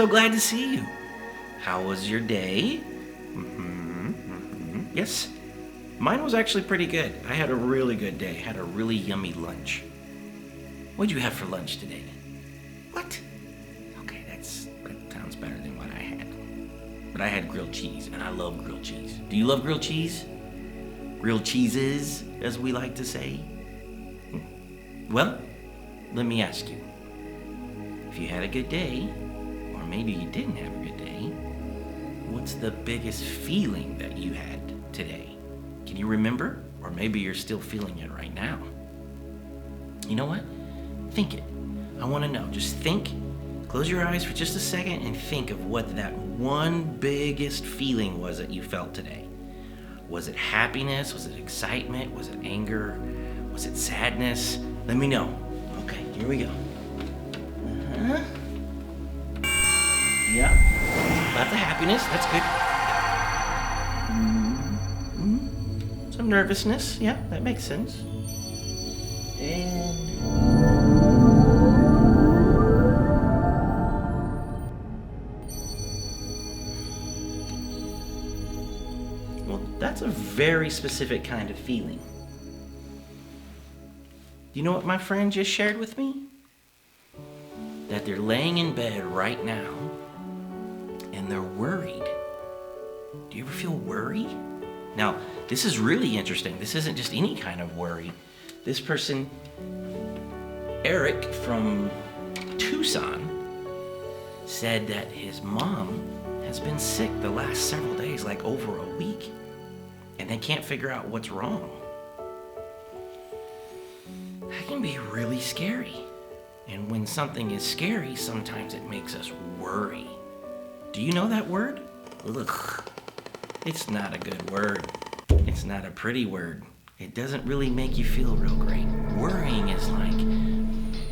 so glad to see you. How was your day? Yes? Mine was actually pretty good. I had a really good day. I had a really yummy lunch. What'd you have for lunch today? What? Okay, that sounds better than what I had. But I had grilled cheese, and I love grilled cheese. Do you love grilled cheese? Grilled cheeses, as we like to say. Well, let me ask you. If you had a good day, or maybe you didn't have a good day, what's the biggest feeling that you had today? Can you remember? Or maybe you're still feeling it right now. You know what? Think it. I want to know. Just think. Close your eyes for just a second and think of what that one biggest feeling was that you felt today. Was it happiness? Was it excitement? Was it anger? Was it sadness? Let me know. Okay, here we go. Yeah. Lots of happiness. That's good. Some nervousness. Yeah, that makes sense. Well, that's a very specific kind of feeling. Do you know what my friend just shared with me? That they're laying in bed right now and they're worried. Do you ever feel worry? Now, this is really interesting. This isn't just any kind of worry. This person, Eric from Tucson, said that his mom has been sick the last several days, like over a week, and they can't figure out what's wrong. That can be really scary. And when something is scary, sometimes it makes us worry. Do you know that word? Ugh. It's not a good word. It's not a pretty word. It doesn't really make you feel real great. Worrying is like,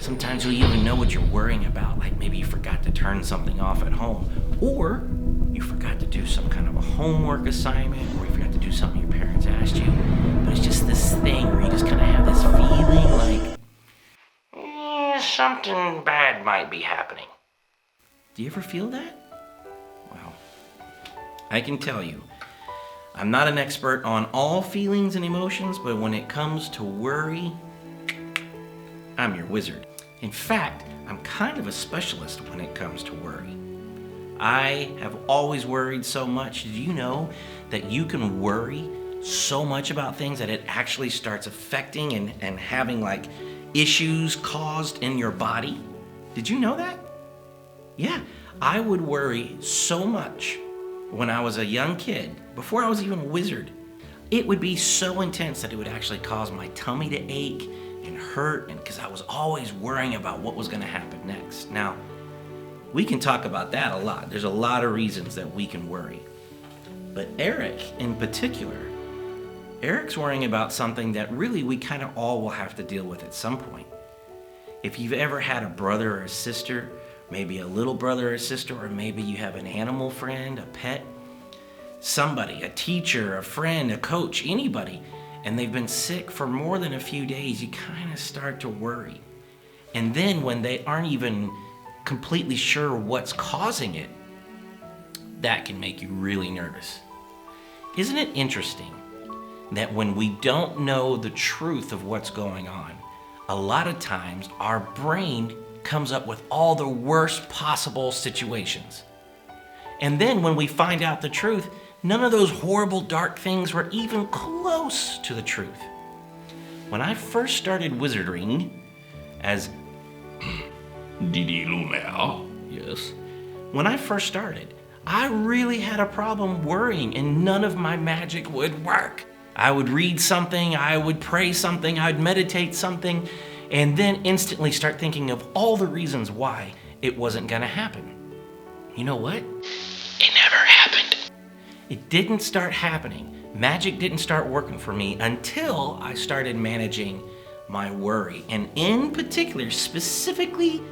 sometimes you even know what you're worrying about. Like maybe you forgot to turn something off at home. Or you forgot to do some kind of a homework assignment. Or you forgot to do something your parents asked you. But it's just this thing where you just kind of have this feeling like, something bad might be happening. Do you ever feel that? Well, I can tell you, I'm not an expert on all feelings and emotions, but when it comes to worry, I'm your wizard. In fact, I'm kind of a specialist when it comes to worry. I have always worried so much. Did you know that you can worry so much about things that it actually starts affecting and having like issues caused in your body? Did you know that? Yeah, I would worry so much when I was a young kid, before I was even a wizard. It would be so intense that it would actually cause my tummy to ache and hurt, and because I was always worrying about what was going to happen next. Now, we can talk about that a lot. There's a lot of reasons that we can worry. But Eric in particular, Eric's worrying about something that really we kind of all will have to deal with at some point. If you've ever had a brother or a sister, maybe a little brother or sister, or maybe you have an animal friend, a pet, somebody, a teacher, a friend, a coach, anybody, and they've been sick for more than a few days, you kind of start to worry. And then when they aren't even completely sure what's causing it, that can make you really nervous. Isn't it interesting that when we don't know the truth of what's going on, a lot of times our brain comes up with all the worst possible situations. And then when we find out the truth, none of those horrible dark things were even close to the truth. When I first started wizarding as Didi Lumer, yes, when I first started, I really had a problem worrying and none of my magic would work. I would read something, I would pray something, I'd meditate something, and then instantly start thinking of all the reasons why it wasn't gonna happen. You know what? It never happened. It didn't start happening. Magic didn't start working for me until I started managing my worry. And in particular, specifically,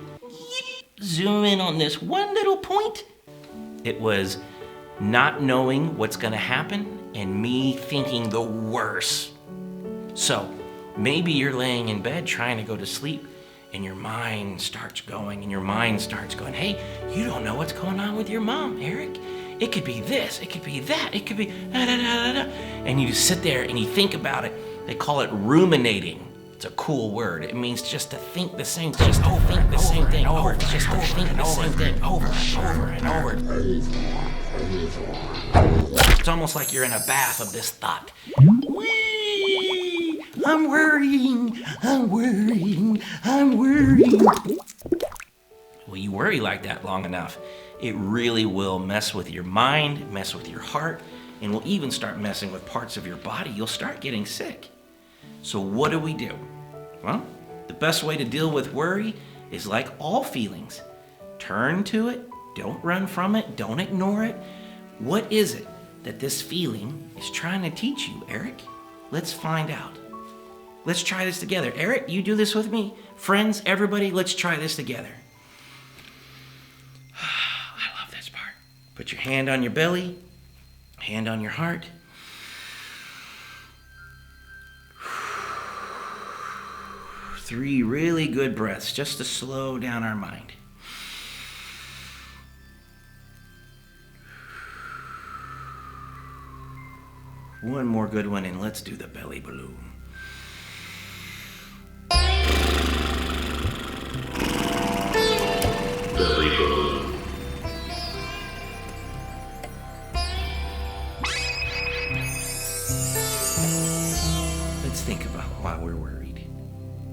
zoom in on this one little point. It was not knowing what's gonna happen and me thinking the worst. So maybe you're laying in bed trying to go to sleep and your mind starts going, hey, you don't know what's going on with your mom, Eric. It could be this, it could be that, it could be da da da da da. And you just sit there and you think about it. They call it ruminating. It's a cool word. It means just to think the same thing, just to think the same thing over, just to think the same thing over and over. It's almost like you're in a bath of this thought. Whee! I'm worrying. Well, you worry like that long enough, it really will mess with your mind, mess with your heart, and will even start messing with parts of your body. You'll start getting sick. So what do we do? Well, the best way to deal with worry is like all feelings. Turn to it, don't run from it, don't ignore it. What is it that this feeling is trying to teach you, Eric? Let's find out. Let's try this together. Eric, you do this with me. Friends, everybody, let's try this together. I love this part. Put your hand on your belly, hand on your heart. 3 really good breaths just to slow down our mind. One more good one, and let's do the belly balloon. Belly balloon. Let's think about why we're worried.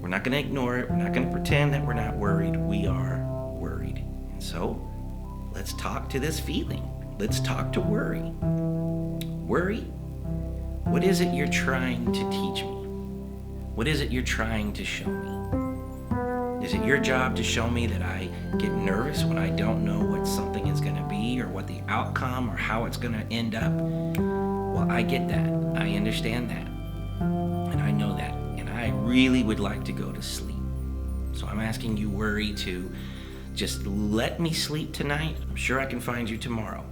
We're not going to ignore it. We're not going to pretend that we're not worried. We are worried. And so, let's talk to this feeling. Let's talk to worry. Worry? What is it you're trying to teach me? What is it you're trying to show me? Is it your job to show me that I get nervous when I don't know what something is going to be or what the outcome or how it's going to end up? Well, I get that. I understand that. And I know that. And I really would like to go to sleep. So I'm asking you, worry, to just let me sleep tonight. I'm sure I can find you tomorrow.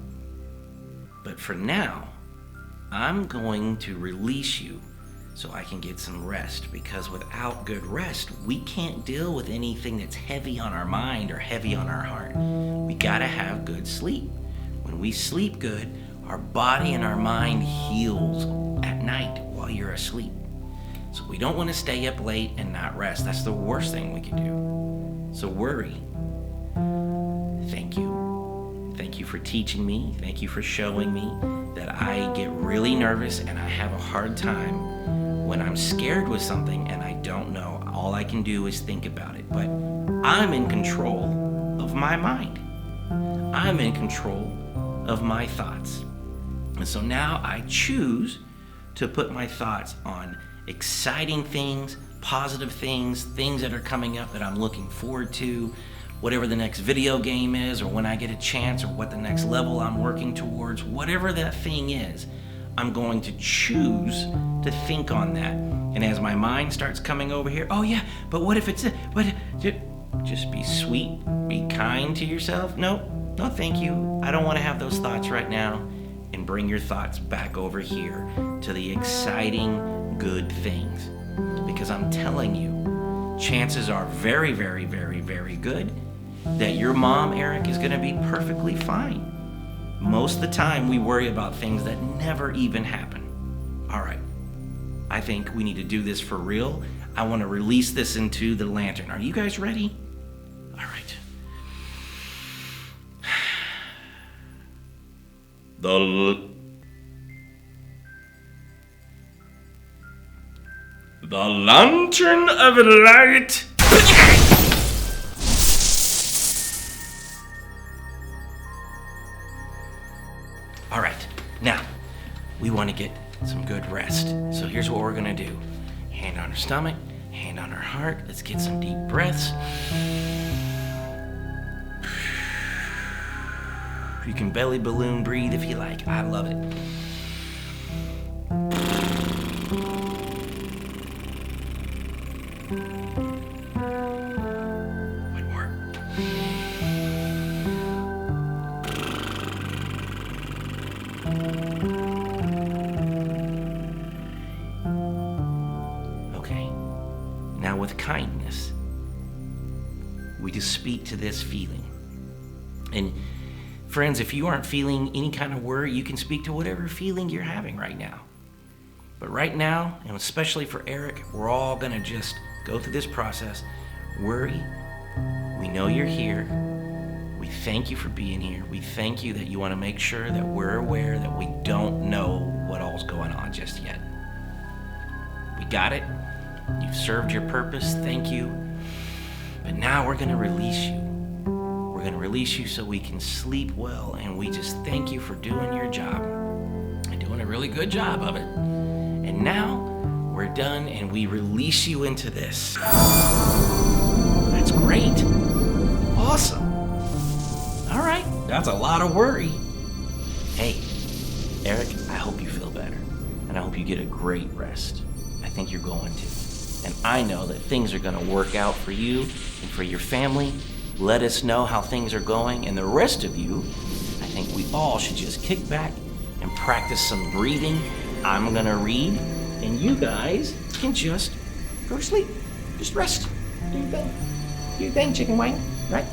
But for now, I'm going to release you so I can get some rest, because without good rest, we can't deal with anything that's heavy on our mind or heavy on our heart. We gotta have good sleep. When we sleep good, our body and our mind heals at night while you're asleep. So we don't want to stay up late and not rest. That's the worst thing we can do. So worry. Thank you. Thank you for teaching me. Thank you for showing me that I get really nervous and I have a hard time when I'm scared with something and I don't know. All I can do is think about it. But I'm in control of my mind. I'm in control of my thoughts. And so now I choose to put my thoughts on exciting things, positive things, things that are coming up that I'm looking forward to, whatever the next video game is, or when I get a chance, or what the next level I'm working towards, whatever that thing is, I'm going to choose to think on that. And as my mind starts coming over here, oh yeah, but what if it's it? But just be sweet, be kind to yourself. No, thank you. I don't want to have those thoughts right now. And bring your thoughts back over here to the exciting, good things. Because I'm telling you, chances are very, very, very, very good that your mom, Eric, is going to be perfectly fine. Most of the time, we worry about things that never even happen. All right, I think we need to do this for real. I want to release this into the lantern. Are you guys ready? All right. The lantern of light. All right, now we want to get some good rest. So here's what we're gonna do. Hand on our stomach, hand on our heart. Let's get some deep breaths. You can belly balloon breathe if you like. I love it. One more. Okay. Now with kindness, We just speak to this feeling. And friends, if you aren't feeling any kind of worry, you can speak to whatever feeling you're having right now. But right now, and especially for Eric, we're all going to just go through this process. Worry, we know you're here. We thank you for being here. We thank you that you want to make sure that we're aware that we don't know what all's going on just yet. We got it. You've served your purpose. Thank you. But now we're going to release you. We're going to release you so we can sleep well, and we just thank you for doing your job and doing a really good job of it. And now we're done, and we release you into this. That's great. Awesome. All right, that's a lot of worry. Hey, Eric, I hope you feel better, and I hope you get a great rest. I think you're going to. And I know that things are going to work out for you and for your family. Let us know how things are going, and the rest of you, I think we all should just kick back and practice some breathing. I'm going to read, and you guys can just go to sleep. Just rest. Do your thing. Do your thing, chicken wing, right?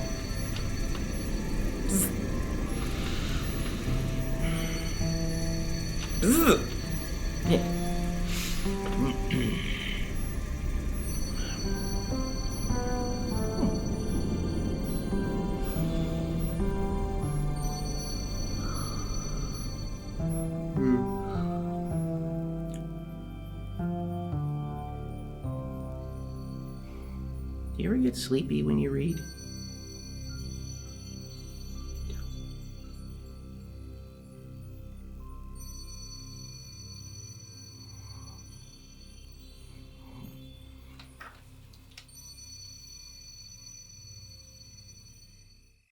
Yeah. Do you ever get sleepy when you read?